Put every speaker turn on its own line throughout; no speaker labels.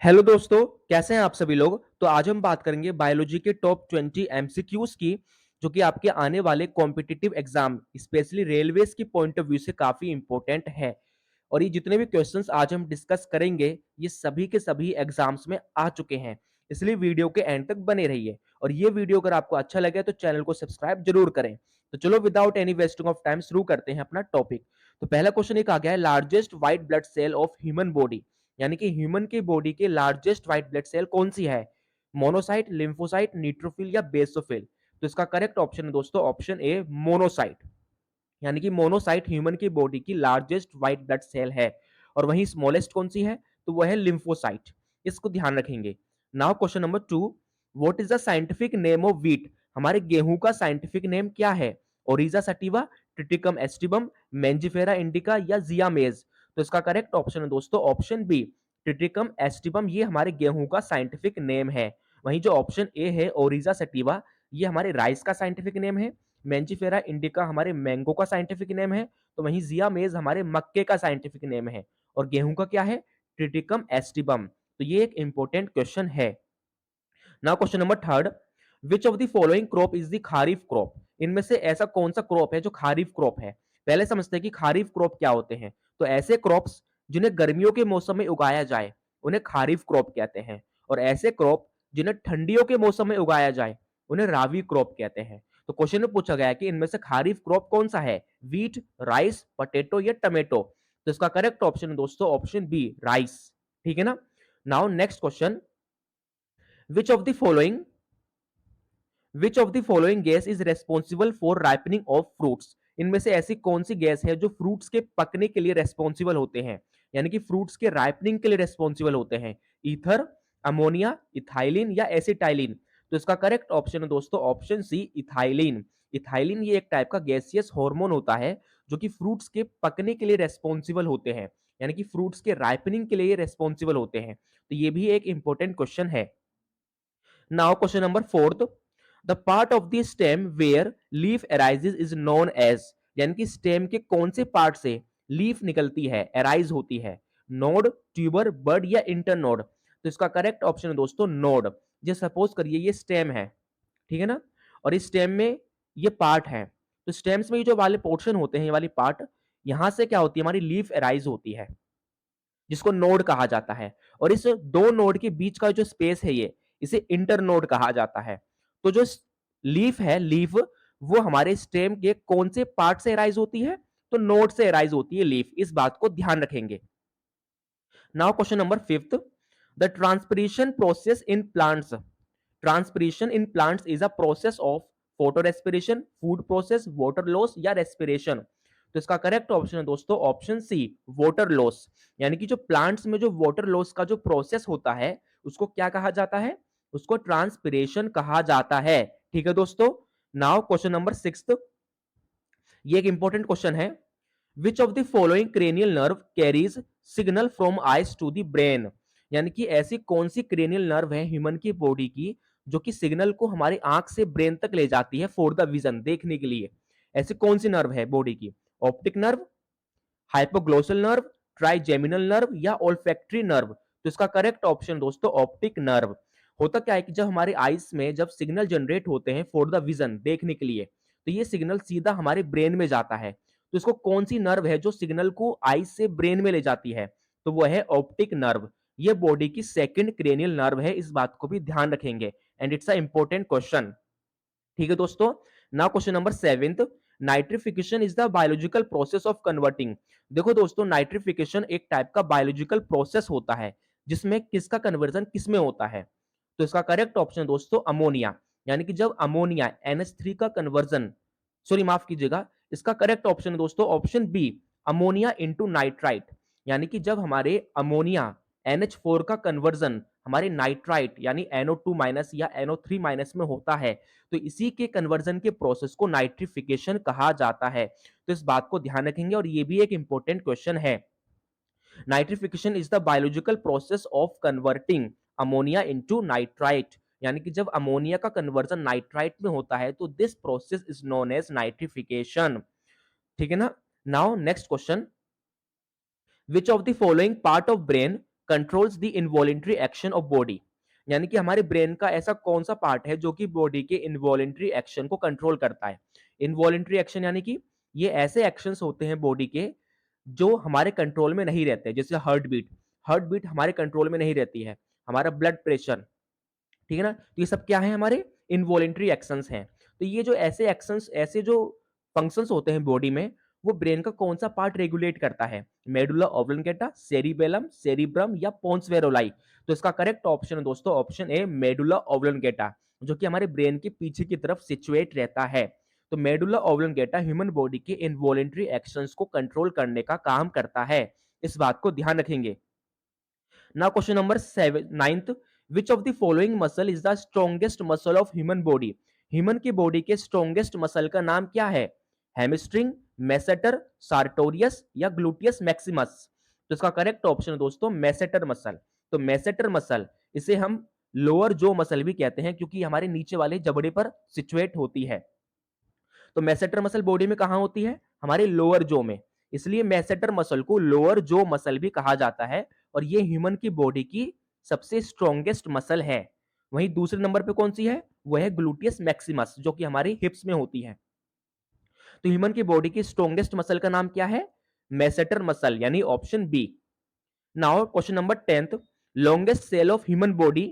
Hello दोस्तों, कैसे हैं आप सभी लोग। तो आज हम बात करेंगे बायोलॉजी के टॉप 20 एमसीक्यूज की, जो कि आपके आने वाले कॉम्पिटिटिव एग्जाम स्पेशली रेलवेज की पॉइंट ऑफ व्यू से काफी इंपॉर्टेंट है। और ये जितने भी क्वेश्चंस आज हम डिस्कस करेंगे, ये सभी के सभी एग्जाम्स में आ चुके हैं। इसलिए वीडियो के एंड तक बने रहिए। और ये वीडियो अगर आपको अच्छा लगे तो चैनल को सब्सक्राइब जरूर करें। तो चलो without any wasting of time शुरू करते हैं अपना टॉपिक। तो पहला क्वेश्चन एक आ गया है, largest white blood cell of human body, यानी कि ह्यूमन की बॉडी के लार्जेस्ट व्हाइट ब्लड सेल कौन सी है। मोनोसाइट, लिम्फोसाइट, न्यूट्रोफिल या बेसोफिल। तो इसका करेक्ट ऑप्शन है दोस्तों ऑप्शन ए, मोनोसाइट। यानी कि मोनोसाइट ह्यूमन की बॉडी की लार्जेस्ट व्हाइट ब्लड सेल है। और वहीं स्मॉलेस्ट कौन सी है, तो वह है लिम्फोसाइट। इसको ध्यान रखेंगे। Now question number 2, what is the scientific name of wheat. हमारे गेहूं का साइंटिफिक नेम क्या है। ओरिजा सटिवा, ट्रिटिकम एस्टिबम, मेंजिफेरा इंडिका या जियामेज। तो इसका करेक्ट ऑप्शन है दोस्तों ऑप्शन बी, ट्रिटिकम एस्टिबम। ये हमारे गेहूं का साइंटिफिक नेम है। वहीं जो ऑप्शन ए है ओरिजा सटिवा, ये हमारे राइस का साइंटिफिक नेम है। मेंजिफेरा इंडिका हमारे मैंगो का साइंटिफिक नेम है। तो वहीं जिया मेज हमारे मक्के का साइंटिफिक नेम है। और गेहूं का क्या है, ट्रिटिकम एस्टिबम। तो ये एक इंपॉर्टेंट क्वेश्चन है। Now question number 3, which of the following crop is the kharif crop. इनमें से ऐसा कौन सा क्रॉप है जो खारिफ क्रॉप है। पहले समझते हैं कि खारिफ क्रॉप क्या होते हैं। तो ऐसे क्रॉप्स जिन्हें गर्मियों के मौसम में उगाया जाए उन्हें खारिफ क्रॉप कहते हैं। और ऐसे क्रॉप जिन्हें ठंडियों के मौसम में उगाया जाए उन्हें रावी क्रॉप कहते हैं। तो क्वेश्चन में पूछा गया है कि इनमें से खारिफ क्रॉप कौन सा है, वीट, राइस, पोटैटो या टमेटो। तो इसका करेक्ट ऑप्शन है दोस्तों ऑप्शन बी, राइस। ठीक है ना। Now next question, which of the following which of the following gas is responsible for ripening of fruits. इनमें से ऐसी कौन सी गैस है जो फ्रूट्स के पकने के लिए रेस्पॉन्सिबल होते हैं, यानी कि फ्रूट्स के राइपनिंग के लिए रेस्पॉन्सिबल होते हैं। ईथर, अमोनिया, इथाइलिन या एसिटाइलिन। तो इसका करेक्ट ऑप्शन है दोस्तों ऑप्शन सी, इथाइलिन। इथाइलिन ये एक टाइप का गैसियस हार्मोन होता है जो कि फ्रूट्स के पकने के लिए रेस्पॉन्सिबल होते हैं, यानी कि फ्रूट्स के राइपनिंग के लिए रेस्पॉन्सिबल होते हैं। तो ये भी एक इंपॉर्टेंट क्वेश्चन है। Now question number 4, the part of the stem where leaf arises is known as. यानी कि स्टेम के कौन से पार्ट से लीफ निकलती है, अराइज होती है। नोड, ट्यूबर, बड या इंटरनोड। तो इसका करेक्ट ऑप्शन है दोस्तों नोड। जो सपोज करिए ये स्टेम है, ठीक है ना। और इस स्टेम में ये पार्ट है। तो स्टेम्स में ये जो वाले पोर्शन होते हैं, ये वाली पार्ट, यहां से क्या होती है, हमारी लीफ अराइज होती है, जिसको नोड कहा जाता है। और इस दो नोड के बीच का जो स्पेस है ये, इसे इंटरनोड कहा जाता है। तो जो लीफ है, लीफ वो हमारे स्टेम के कौन से पार्ट से राइज होती है, तो नोड से राइज होती है लीफ। इस बात को ध्यान रखेंगे। Now question number 5, the transpiration process in plants. Transpiration in plants is a process of photo respiration, food process, water loss या रेस्पिरेशन। तो इसका करेक्ट ऑप्शन है दोस्तों ऑप्शन सी, वाटर लॉस। यानी कि जो प्लांट्स में जो वाटर लॉस का जो प्रोसेस होता है उसको क्या कहा जाता है, उसको ट्रांसपिरेशन कहा जाता है। ठीक है दोस्तों। नाउ क्वेश्चन नंबर 6, ये एक इंपॉर्टेंट क्वेश्चन है, which of the following cranial nerve carries signal from eyes to the brain. यानी कि ऐसी कौन सी क्रेनियल नर्व है ह्यूमन की बॉडी की जो कि सिग्नल को हमारी आंख से ब्रेन तक ले जाती है फॉर द विजन, देखने के लिए। ऐसी कौन सी नर्व है बॉडी की, optic nerve, hypoglossal nerve, trigeminal nerve या ओल्फैक्टरी नर्व। तो इसका करेक्ट ऑप्शन दोस्तों ऑप्टिक नर्व। होता क्या है कि जब हमारे आईज में जब सिग्नल जनरेट होते हैं फॉर द विजन, देखने के लिए, तो ये सिग्नल सीधा हमारे ब्रेन में जाता है। तो इसको कौन सी नर्व है जो सिग्नल को आईज से ब्रेन में ले जाती है, तो वो है ऑप्टिक नर्व। ये बॉडी की सेकंड क्रेनियल नर्व है, इस बात को भी ध्यान रखेंगे। And it's a important question. ठीक है दोस्तों। Now question number 7, nitrification is the biological process of converting. देखो दोस्तों, नाइट्रिफिकेशन एक टाइप का बायोलॉजिकल प्रोसेस होता है जिसमें किसका कन्वर्जन किसमें होता है। तो इसका करेक्ट ऑप्शन दोस्तों अमोनिया। यानी कि जब अमोनिया NH3 का कन्वर्जन, सॉरी माफ कीजिएगा, इसका करेक्ट ऑप्शन दोस्तों option B, ammonia into nitrite. यानी कि जब हमारे अमोनिया NH4 का कन्वर्जन हमारे नाइट्राइट यानी NO2 माइनस या NO3 माइनस में होता है, तो इसी के कन्वर्जन के प्रोसेस को नाइट्रिफिकेशन कहा जाता है। तो इस बात को ध्यान रखेंगे और ये भी एक इंपॉर्टेंट क्वेश्चन है। Nitrification is the biological process of converting ammonia into nitrite. यानी कि जब अमोनिया का कन्वर्जन नाइट्राइट में होता है तो this process is known as nitrification. ठीक है ना। Now next question, which of the following part of brain controls the involuntary action of body, यानी कि हमारे ब्रेन का ऐसा कौन सा पार्ट है जो कि बॉडी के इनवॉलेंटरी एक्शन को कंट्रोल करता है। इनवॉलेंटरी एक्शन यानी कि ये ऐसे एक्शंस होते हैं बॉडी के जो हमारे कंट्रोल में नहीं रहते, जैसे हार्ट बीट हमारे कंट्रोल में नहीं रहती है, हमारा ब्लड प्रेशर, ठीक है ना। तो ये सब क्या है, हमारे इनवॉलेंटरी एक्शंस हैं। तो ये जो ऐसे एक्शंस, ऐसे जो फंक्शंस होते हैं बॉडी में, वो ब्रेन का कौन सा पार्ट रेगुलेट करता है? मेडुला ऑब्लंगेटा, सेरिबेलम, सेरिब्रम या पोन्स वेरोलाई। तो इसका करेक्ट ऑप्शन है दोस्तों ऑप्शन ए, मेडुला ऑब्लंगेटा, जो कि हमारे ब्रेन के पीछे की तरफ सिचुएट रहता है। तो मेडुला ऑब्लंगेटा ह्यूमन बॉडी के इनवॉलेंटरी एक्शंस को कंट्रोल करने का काम करता है, इस बात को ध्यान रखेंगे। Now question number 9th, which of the following muscle is the strongest muscle of human body? Human की बॉडी के स्ट्रॉन्गेस्ट मसल का नाम क्या है? हैमस्ट्रिंग, मेसेटर, सार्टोरियस या ग्लूटियस मैक्सिमस। तो इसका करेक्ट ऑप्शन है दोस्तों मेसेटर मसल। तो मेसेटर मसल, इसे हम लोअर जो मसल भी कहते हैं क्योंकि हमारे नीचे वाले जबड़े पर सिचुएट होती है। तो मैसेटर मसल बॉडी में कहां होती है? हमारे लोअर जो में, इसलिए मैसेटर मसल को लोअर जो मसल भी कहा जाता है और ये ह्यूमन की बॉडी की सबसे स्ट्रॉन्गेस्ट मसल है। वहीं दूसरे नंबर पे कौन सी है? वो है ग्लूटियस मैक्सिमस, जो कि हमारी हिप्स में होती है। तो ह्यूमन की बॉडी की स्ट्रॉन्गेस्ट मसल का नाम क्या है? मैसेटर मसल, यानी option B. Now question number 10th, longest cell of human body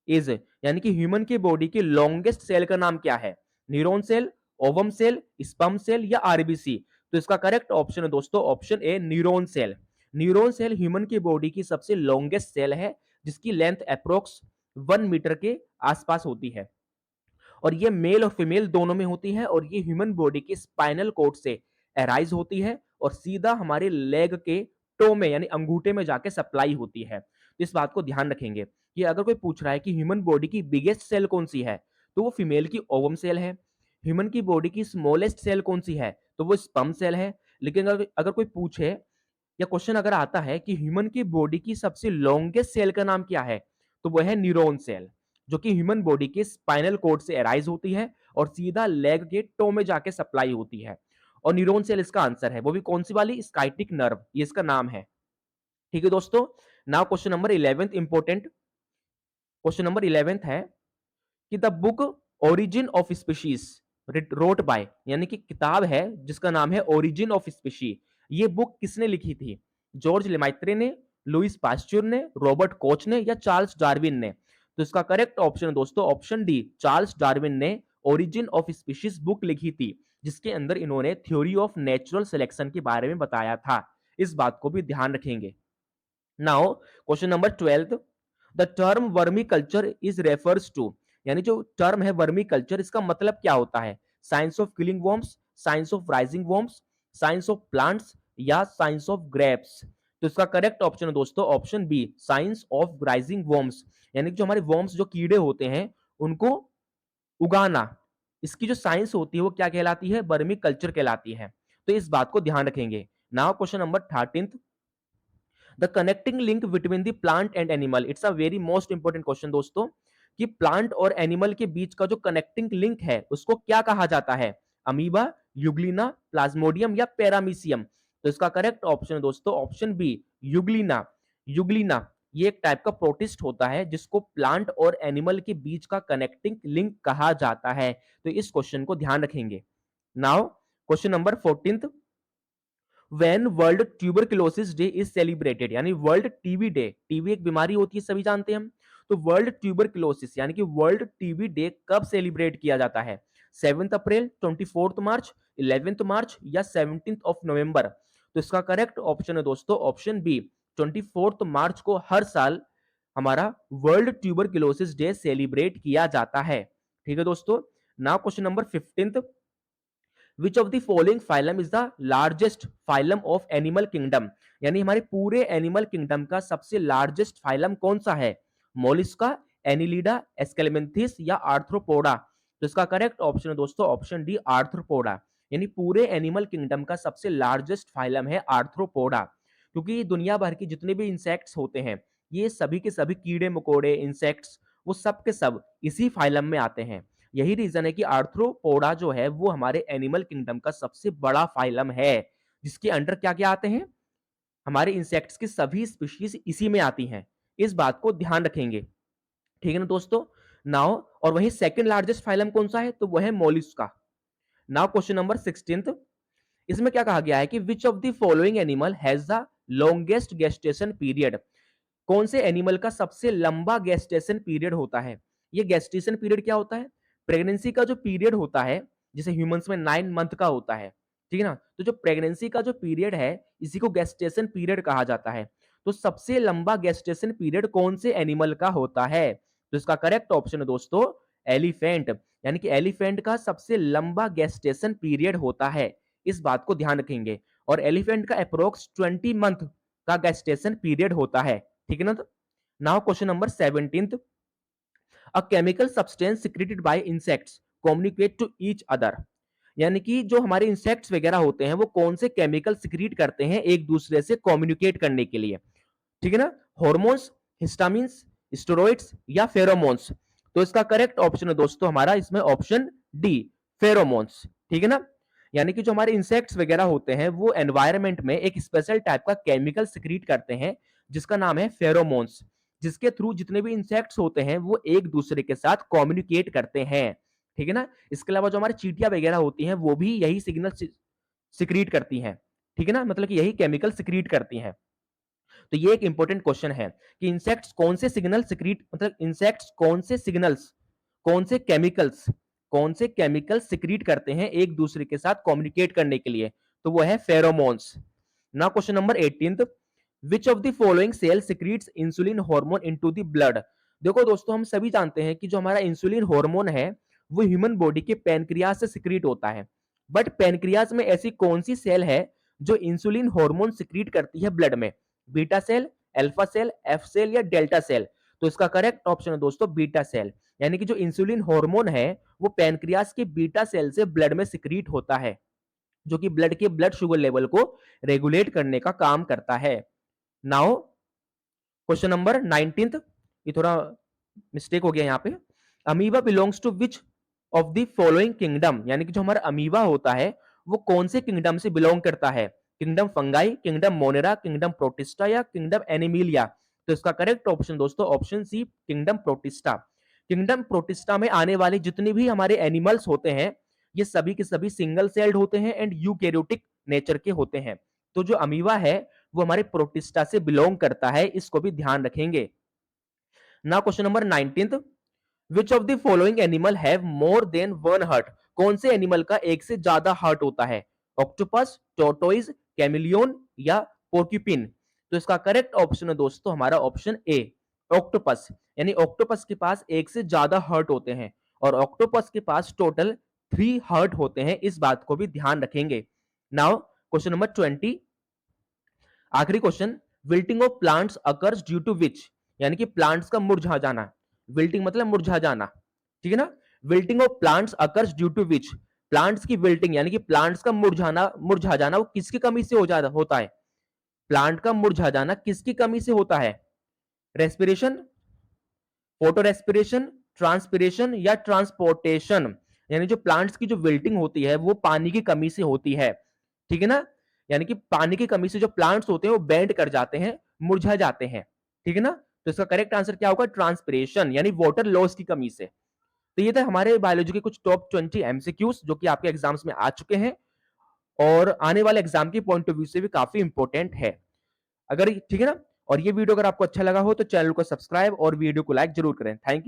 is, यानी कि ह्यूमन की बॉडी की लॉन्गेस्ट सेल का नाम क्या है? Neuron cell, ovum cell, sperm cell या आरबीसी। तो इसका करेक्ट ऑप्शन है दोस्तों option A, neuron cell. Neuron cell human की बॉडी की सबसे लॉन्गेस्ट सेल है, जिसकी लेंथ अप्रोक्स 1 मीटर के आसपास होती है और ये मेल और फीमेल दोनों में होती है और ये ह्यूमन बॉडी के स्पाइनल कोड से अराइज होती है और सीधा हमारे लेग के टो में यानी अंगूठे में जाके सप्लाई होती है। तो इस बात को ध्यान रखेंगे कि अगर कोई पूछ रहा है कि ह्यूमन बॉडी की बिगेस्ट सेल कौन सी है, तो वो फीमेल की ओवम सेल है। ह्यूमन की बॉडी की स्मॉलेस्ट सेल कौन सी है, तो वो स्पर्म सेल है। लेकिन अगर कोई पूछे या क्वेश्चन अगर आता है कि ह्यूमन की बॉडी की सबसे लॉन्गेस्ट सेल का नाम क्या है, तो वह है न्यूरॉन सेल, जो कि ह्यूमन बॉडी के स्पाइनल कोड से अराइज होती है और सीधा लेग के टो में जाके सप्लाई होती है। और न्यूरॉन सेल इसका आंसर है, वो भी कौन सी वाली? स्काइटिक नर्व, ये इसका नाम है। ठीक है दोस्तों। Now question number 11th, important question number 11th है कि the book origin of species wrote by, यानी कि किताब है जिसका नाम है ओरिजिन ऑफ स्पीशी, ये बुक किसने लिखी थी? जॉर्ज लेमाइत्रे ने, लुइस पास्चर ने, रॉबर्ट कोच ने या चार्ल्स डार्विन ने। तो इसका करेक्ट ऑप्शन है दोस्तों ऑप्शन डी, चार्ल्स डार्विन ने ओरिजिन ऑफ स्पीशीज बुक लिखी थी, जिसके अंदर इन्होंने थ्योरी ऑफ नेचुरल सिलेक्शन के बारे में बताया था। इस बात को भी ध्यान रखेंगे। Now question number 12th, the term vermiculture is refers to, यानी जो टर्म है वर्मी कल्चर, इसका मतलब क्या होता है? Science of killing worms, science of rising worms, science of plants या साइंस ऑफ ग्रेप्स। तो इसका करेक्ट ऑप्शन है दोस्तों option B, science of rising worms, यानी जो हमारे वॉर्म्स जो कीड़े होते हैं उनको उगाना, इसकी जो साइंस होती है वो क्या कहलाती है? वर्मी कल्चर कहलाती है। तो इस बात को ध्यान रखेंगे। Now question number 13th, the connecting link between the plant and animal, it's a very most important question दोस्तों, कि प्लांट और एनिमल के बीच का जो कनेक्टिंग लिंक है उसको क्या कहा जाता है? अमीबा, यूग्लिना, प्लाज्मोडियम या पैरामीशियम। तो इसका करेक्ट ऑप्शन है दोस्तों ऑप्शन बी, यूग्लिना। यूग्लिना ये एक टाइप का प्रोटिस्ट होता है जिसको प्लांट और एनिमल के बीच का कनेक्टिंग लिंक कहा जाता है। तो इस क्वेश्चन को ध्यान रखेंगे। Now question number 14th, when world tuberculosis day is celebrated, यानी वर्ल्ड टीबी डे, टीबी एक बीमारी होती है सभी जानते हैं हम, तो वर्ल्ड ट्यूबरकुलोसिस यानी कि वर्ल्ड टीबी डे कब सेलिब्रेट किया जाता है? 7 अप्रैल, 24 मार्च, 11 मार्च या 17 नवंबर। तो इसका करेक्ट ऑप्शन है दोस्तों ऑप्शन बी, 24 मार्च को हर साल हमारा वर्ल्ड ट्यूबरकुलोसिस डे सेलिब्रेट किया जाता है। ठीक है दोस्तों। Now question number 15th, which of the following phylum is the largest phylum of animal kingdom, यानी हमारे पूरे एनिमल किंगडम का सबसे लार्जेस्ट फाइलम कौन सा है? मोलिस्का, एनिलिडा, एस्केलेमेंथिस या आर्थ्रोपोडा। तो इसका करेक्ट ऑप्शन है दोस्तों ऑप्शन डी, आर्थ्रोपोडा, यानी पूरे एनिमल किंगडम का सबसे लार्जेस्ट फाइलम है आर्थ्रोपोडा, क्योंकि दुनिया भर के जितने भी इंसेक्ट्स होते हैं ये सभी के सभी कीड़े मकोड़े इंसेक्ट्स वो सब के सब इसी फाइलम में आते हैं। यही रीजन है कि आर्थ्रोपोडा जो है वो हमारे एनिमल किंगडम का सबसे बड़ा फाइलम है, जिसके अंडर क्या क्या आते हैं? हमारे इंसेक्ट्स की सभी स्पीशीज इसी में आती हैं, इस बात को ध्यान रखेंगे। ठीक है ना दोस्तों। नाउ और वही सेकंड लार्जेस्ट फाइलम कौन सा है, तो वह है मोलिस्का। नाउ क्वेश्चन नंबर 16th, इसमें क्या कहा गया है कि विच of the following animal has the longest gestation period, कौन से एनिमल का सबसे लंबा गेस्टेशन पीरियड होता है। ये गेस्टेशन पीरियड क्या होता है, प्रेगनेंसी का जो पीरियड होता है, जैसे ह्यूमंस में 9 मंथ का होता है, ठीक है ना, तो जो प्रेगनेंसी का जो पीरियड है इसी को गेस्टेशन पीरियड कहा जाता है। तो सबसे लंबा गेस्टेशन पीरियड कौन से एनिमल का होता है, तो इसका करेक्ट ऑप्शन है दोस्तों एलिफेंट, यानी कि एलिफेंट का सबसे लंबा गेस्टेशन पीरियड होता है, इस बात को ध्यान रखेंगे। और एलिफेंट का अप्रोक्स 20 मंथ का गेस्टेशन पीरियड होता है, ठीक है ना। Now question number 17th, a chemical substance secreted by insects communicate to each other, यानी कि जो हमारे इंसेक्ट्स वगैरह होते हैं वो कौन से केमिकल सिक्रीट करते हैं एक दूसरे से कम्युनिकेट करने के लिए, ठीक है ना। हॉर्मोन्स, हिस्टामिन्स, स्टेरॉइड्स या फेरोमोन्स, तो इसका करेक्ट ऑप्शन है दोस्तों हमारा इसमें ऑप्शन डी, फेरोमोन्स, ठीक है ना। यानी कि जो हमारे इंसेक्ट्स वगैरह होते हैं वो एनवायरनमेंट में एक स्पेशल टाइप का केमिकल सिक्रीट करते हैं जिसका नाम है फेरोमोन्स, जिसके थ्रू जितने भी इंसेक्ट्स होते हैं वो एक दूसरे के साथ कम्युनिकेट करते हैं, ठीक है ना। इसके अलावा जो हमारी चींटियां वगैरह होती हैं वो भी यही सिग्नल सिक्रीट करती हैं, ठीक है ना, मतलब कि यही केमिकल सिक्रीट करती हैं। तो ये एक इंपॉर्टेंट क्वेश्चन है कि इंसेक्ट्स कौन से सिग्नल सिक्रीट, मतलब इंसेक्ट्स कौन से सिग्नल्स, कौन से केमिकल सिक्रीट करते हैं एक दूसरे के साथ कम्युनिकेट करने के लिए, तो वो है pheromones. Now question number 18th, which of the following cell secretes insulin hormone into the blood. देखो दोस्तों हम सभी जानते हैं कि जो हमारा इंसुलिन हार्मोन है वो ह्यूमन बॉडी के पैनक्रियाज से सिक्रीट होता है, बट पैनक्रियाज में ऐसी कौन सी सेल है जो इंसुलिन हार्मोन सिक्रीट करती है ब्लड में, beta cell, alpha cell, F cell या डेल्टा सेल, तो इसका करेक्ट ऑप्शन है दोस्तों बीटा सेल, यानी कि जो इंसुलिन हार्मोन है वो पैनक्रियाज के बीटा सेल से ब्लड में सिक्रीट होता है, जो कि ब्लड के ब्लड शुगर लेवल को रेगुलेट करने का काम करता है। नाउ क्वेश्चन नंबर 19th, ये थोड़ा मिस्टेक हो गया यहाँ पे, amoeba belongs to which of the following kingdom, यानी कि जो हमारा अमीबा होता है वो कौन से किंगडम से बिलोंग करता है, kingdom fungi, kingdom monera, kingdom protista या किंगडम एनिमिलिया, तो इसका करेक्ट ऑप्शन दोस्तों option C, kingdom protista. Kingdom protista में आने वाले जितने भी हमारे एनिमल्स होते हैं ये सभी के सभी सिंगल सेल्ड होते हैं एंड यूकैरियोटिक नेचर के होते हैं, तो जो अमीबा है वो हमारे प्रोटिस्टा से बिलोंग करता है, इसको भी ध्यान रखेंगे। Now question number 19th, which of the following animal have more than one heart, कौन से एनिमल का एक से ज्यादा हार्ट होता है, ऑक्टोपस, टोर्टोइज, कैमिलियन या पोर्क्यूपिन, तो इसका करेक्ट ऑप्शन है दोस्तों हमारा ऑप्शन ए, ऑक्टोपस, यानी ऑक्टोपस के पास एक से ज्यादा हार्ट होते हैं और ऑक्टोपस के पास टोटल 3 हार्ट होते हैं, इस बात को भी ध्यान रखेंगे। नाउ क्वेश्चन नंबर 20, आखिरी question, wilting of plants occurs due to which, यानी कि प्लांट्स का मुरझा जाना, विल्टिंग मतलब मुरझा जाना, ठीक है ना। Wilting of plants occurs due to which, plants की विल्टिंग यानी कि प्लांट्स का मुरझा जाना वो किसकी कमी से होता है, प्लांट का मुरझा जाना किसकी कमी से होता है, रेस्पिरेशन, फोटो रेस्पिरेशन, ट्रांसपिरेशन या ट्रांसपोर्टेशन, यानी जो प्लांट्स की जो विल्टिंग होती है वो पानी की कमी से होती है, ठीक है ना, यानी कि पानी की कमी से जो प्लांट्स होते हैं वो बेंड कर जाते हैं, मुरझा जाते हैं, ठीक है ना। तो इसका करेक्ट आंसर क्या होगा, ट्रांसपिरेशन, यानी वाटर लॉस की कमी से। तो ये थे हमारे बायोलॉजी के कुछ टॉप 20 एमसीक्यूज जो कि आपके एग्जाम्स में आ चुके हैं और आने वाले एग्जाम के पॉइंट ऑफ व्यू से भी काफी इंपॉर्टेंट है। अगर ठीक है ना, और ये वीडियो अगर आपको अच्छा लगा हो तो चैनल को सब्सक्राइब और वीडियो को लाइक जरूर करें। Thank you.